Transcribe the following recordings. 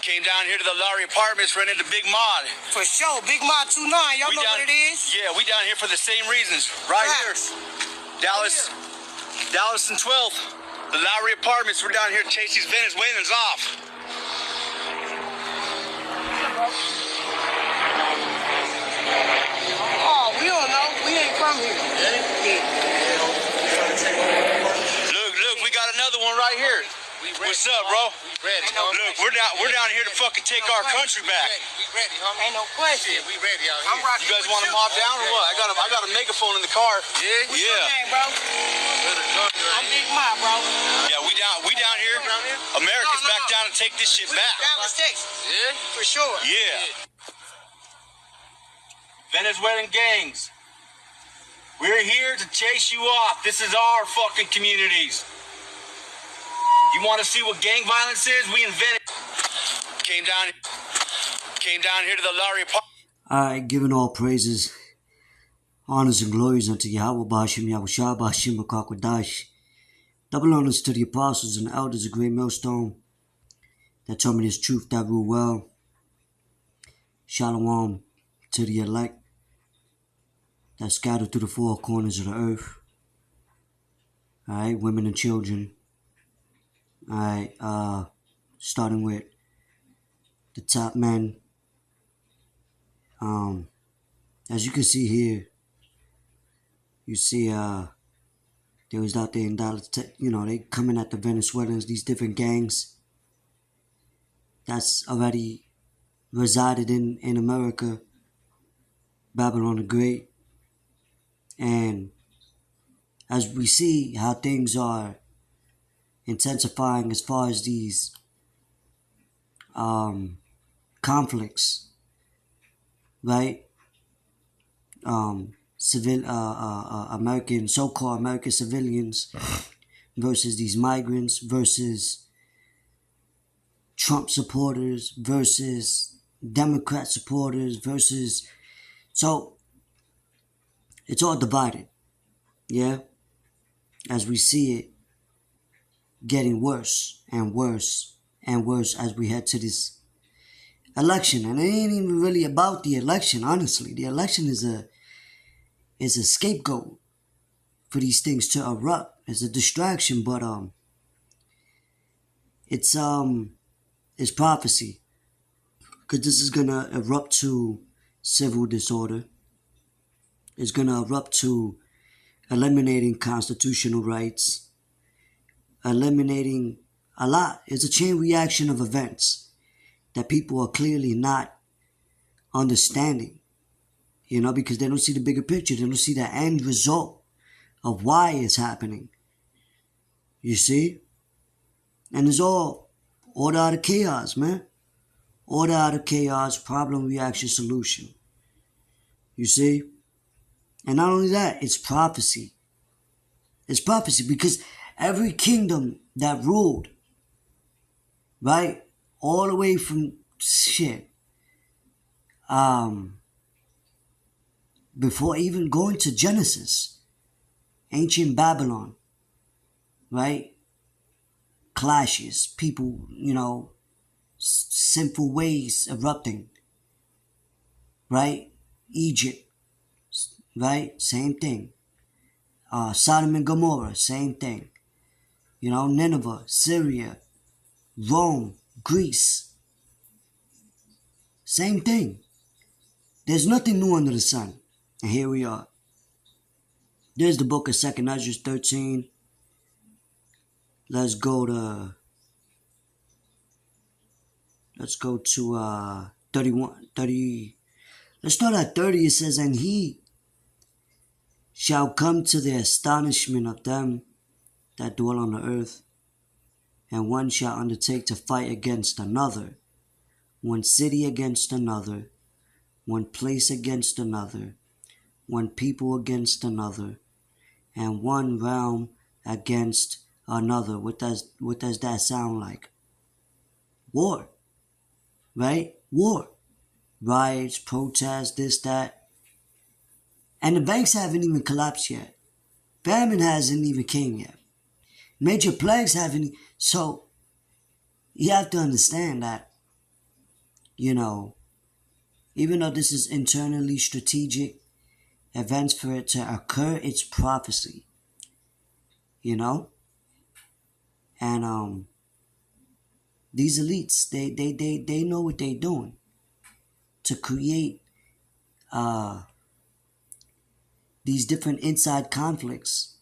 Came down here to the Lowry Apartments, ran into Big Mod. For sure, Big Mod 29. Y'all know what it is? Yeah, we down here for the same reasons. Right here. Dallas and 12th. The Lowry Apartments. We're down here to chase these Venezuelans off. Oh, we don't know. We ain't from here. Look, we got another one right here. What's up, bro? Look, we're down here to fucking take our country back. We ready, homie. Ain't no question. Yeah, we ready out I'm here. rocking. You guys want to mob down or what? I got a megaphone in the car. What's your name, bro? I'm Big Mod, bro. Yeah, we down here. America's back down to take this shit back. Dallas, Texas. Yeah? For sure. Yeah. Venezuelan gangs. We're here to chase you off. This is our fucking communities. You want to see what gang violence is? We invented. Came down here to the Lowry Park. Alright, giving all praises, honors and glories unto Yahweh Bashim Yahushua Bashim Makakwadash. Double honors to the apostles and elders of Great Millstone that told me this truth that rule well. Shalom to the elect that scattered through the four corners of the earth. Alright, women and children. Alright, starting with the top men. As you can see here, you see they was out there in Dallas, they coming at the Venezuelans, these different gangs that's already resided in America, Babylon the Great. And as we see how things are intensifying as far as these conflicts, right? So-called American civilians versus these migrants versus Trump supporters versus Democrat supporters versus, so it's all divided, yeah? As we see it getting worse and worse and worse as we head to this election. And it ain't even really about the election, honestly. The election is a scapegoat for these things to erupt. It's a distraction, but it's prophecy, because this is gonna erupt to civil disorder. It's gonna erupt to eliminating constitutional rights, eliminating a lot. It's a chain reaction of events that people are clearly not understanding, because they don't see the bigger picture. They don't see the end result of why it's happening. You see? And it's all order out of chaos, man. Order out of chaos, problem, reaction, solution. You see? And not only that, it's prophecy. It's prophecy because every kingdom that ruled, right, all the way from before even going to Genesis, ancient Babylon, right, clashes, people, sinful ways erupting, right, Egypt, right, same thing, Sodom and Gomorrah, same thing, Nineveh, Syria, Rome, Greece, same thing. There's nothing new under the sun. And here we are. There's the book of 2nd Ezra 13. Let's go to 31, 30. Let's start at 30. It says, and he shall come to the astonishment of them that dwell on the earth, and one shall undertake to fight against another, one city against another, one place against another, one people against another, and one realm against another. What does that sound like? War, right? War, riots, protests, this, that. And the banks haven't even collapsed yet. Famine hasn't even came yet. Major plagues haven't. So you have to understand that you know, even though this is internally strategic events for it to occur, it's prophecy, you know? And these elites, they know what they're doing to create these different inside conflicts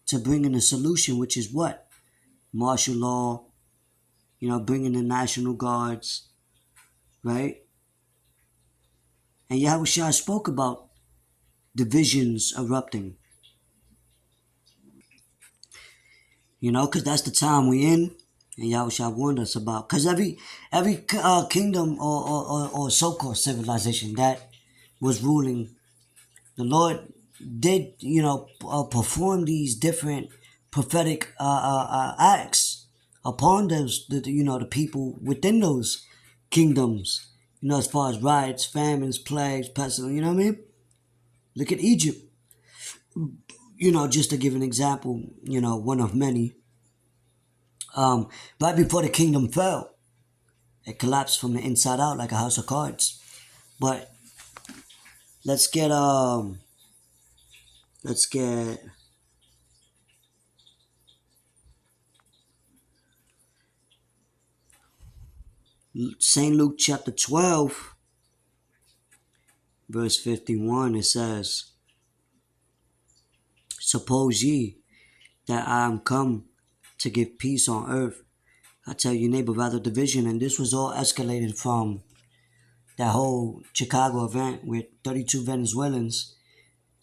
to bring in a solution, which is what? Martial law, you know, bringing the National Guards, right? And Yahushua spoke about divisions erupting, you know, because that's the time we in. And Yahushua warned us about, because every kingdom or so-called civilization that was ruling, the Lord did, you know, perform these different prophetic acts upon those, you know, the people within those kingdoms, you know, as far as riots, famines, plagues, pestilence, you know what I mean? Look at Egypt, you know, just to give an example, you know, one of many. Right before the kingdom fell, it collapsed from the inside out like a house of cards. But let's get St. Luke chapter 12, verse 51. It says, "Suppose ye that I am come to give peace on earth, I tell you, neighbor, rather division." And this was all escalated from that whole Chicago event with 32 Venezuelans.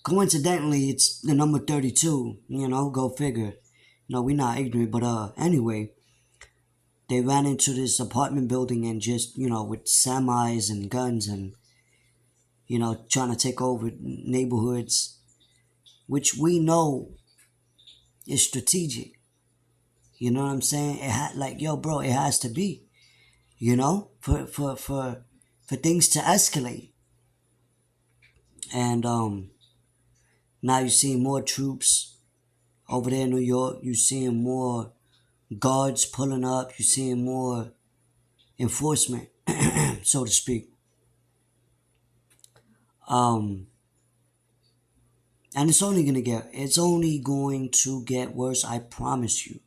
Coincidentally, it's the number 32, you know, go figure. No, we're not ignorant, but anyway, they ran into this apartment building and just, you know, with semis and guns and, you know, trying to take over neighborhoods, which we know is strategic. You know what I'm saying? Like, yo, bro, it has to be, you know, for things to escalate. And now you're seeing more troops over there in New York. You're seeing more guards pulling up. You're seeing more enforcement, so to speak. And it's only going to get worse, I promise you.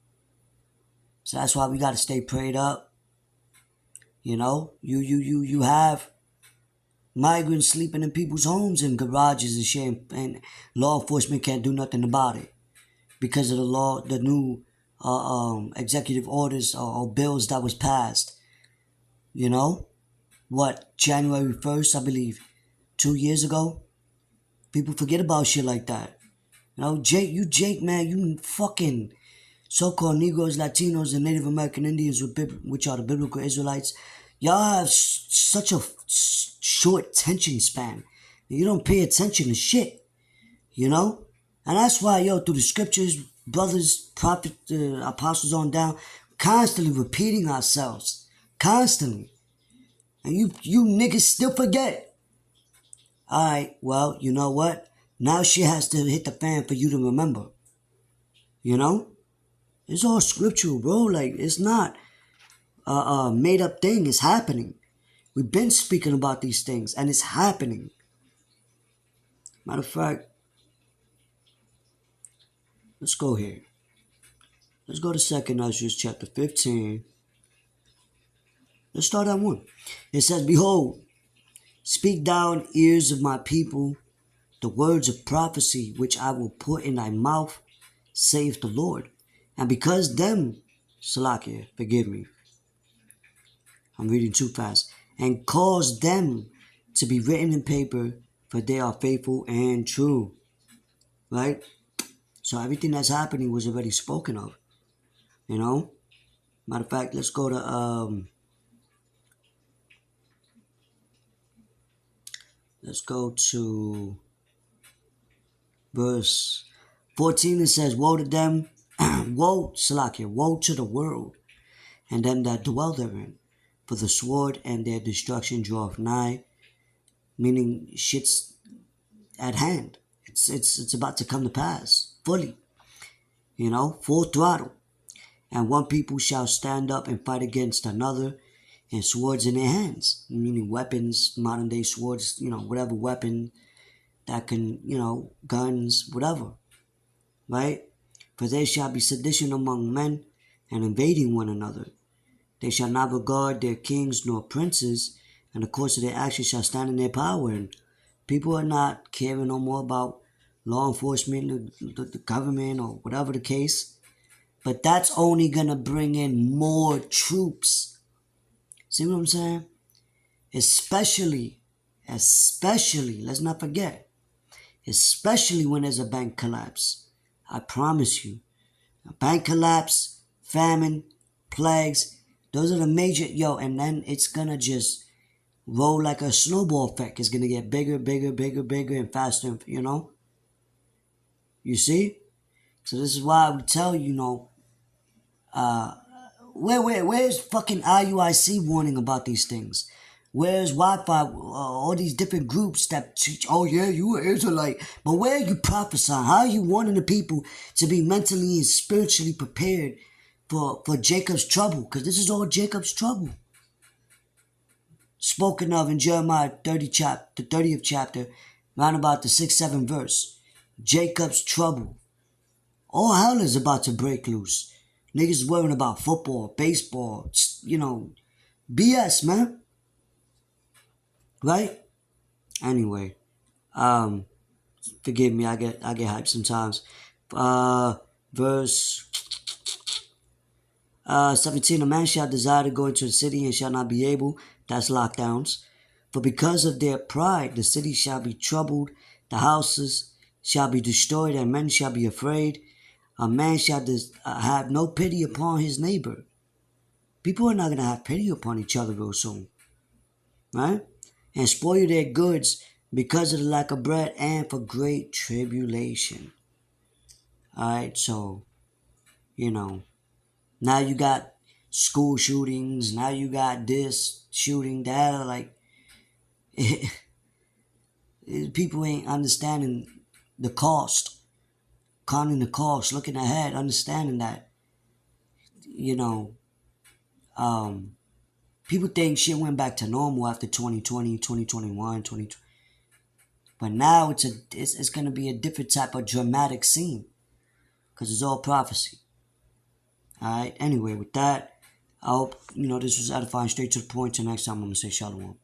So that's why we got to stay prayed up. You know, you have migrants sleeping in people's homes and garages and shit, and law enforcement can't do nothing about it because of the new executive orders or bills that was passed. You know, what, January 1st, I believe, 2 years ago. People forget about shit like that. You know, Jake, man, you fucking so-called Negroes, Latinos, and Native American Indians, which are the biblical Israelites, y'all have such a short attention span. You don't pay attention to shit, you know? And that's why, yo, through the scriptures, brothers, prophets, apostles on down, constantly repeating ourselves. Constantly. And you niggas still forget. Alright, well, you know what? Now shit has to hit the fan for you to remember. You know? It's all scriptural, bro. Like, it's not a made up thing. It's happening. We've been speaking about these things, and it's happening. Matter of fact, let's go here. Let's go to 2nd Ezra chapter 15. Let's start at 1. It says, "Behold, speak thou in ears of my people the words of prophecy which I will put in thy mouth, saith the Lord. And because them," Salakia, forgive me, I'm reading too fast, "and cause them to be written in paper, for they are faithful and true." Right? So everything that's happening was already spoken of. You know? Matter of fact, let's go to verse 14. It says, "Woe to them, woe to the world, and them that dwell therein, for the sword and their destruction draweth nigh," meaning shit's at hand. It's about to come to pass fully, you know, full throttle. "And one people shall stand up and fight against another, and swords in their hands, meaning weapons, modern day swords, whatever weapon that can, guns, whatever, right? For there shall be sedition among men and invading one another. They shall not regard their kings nor princes, and the course of their actions shall stand in their power. And people are not caring no more about law enforcement, the government, or whatever the case. But that's only going to bring in more troops. See what I'm saying? Especially, let's not forget, especially when there's a bank collapse. I promise you. A bank collapse, famine, plagues, those are the major, and then it's going to just roll like a snowball effect. It's going to get bigger, and faster, You see? So this is why I would tell you, where's fucking IUIC warning about these things? Where's Wi-Fi, all these different groups that teach, oh yeah, you an Israelite. But where are you prophesying? How are you wanting the people to be mentally and spiritually prepared for Jacob's trouble? Because this is all Jacob's trouble. Spoken of in Jeremiah 30th chapter, round about the 6th, 7th verse. Jacob's trouble. All hell is about to break loose. Niggas worrying about football, baseball, BS, man. Right? Anyway, forgive me, I get hyped sometimes. Verse 17, a man shall desire to go into a city and shall not be able. That's lockdowns. For because of their pride, the city shall be troubled, the houses shall be destroyed, and men shall be afraid. A man shall have no pity upon his neighbor. People are not going to have pity upon each other real soon. Right? And spoil their goods because of the lack of bread and for great tribulation. Alright, so, now you got school shootings, now you got this shooting, that, like, people ain't understanding the cost, counting the cost, looking ahead, understanding that, people think shit went back to normal after 2020, 2021, 2020. But now it's going to be a different type of dramatic scene. Because it's all prophecy. Alright, anyway, with that, I hope, this was edifying, straight to the point. Till next time, I'm going to say shalom.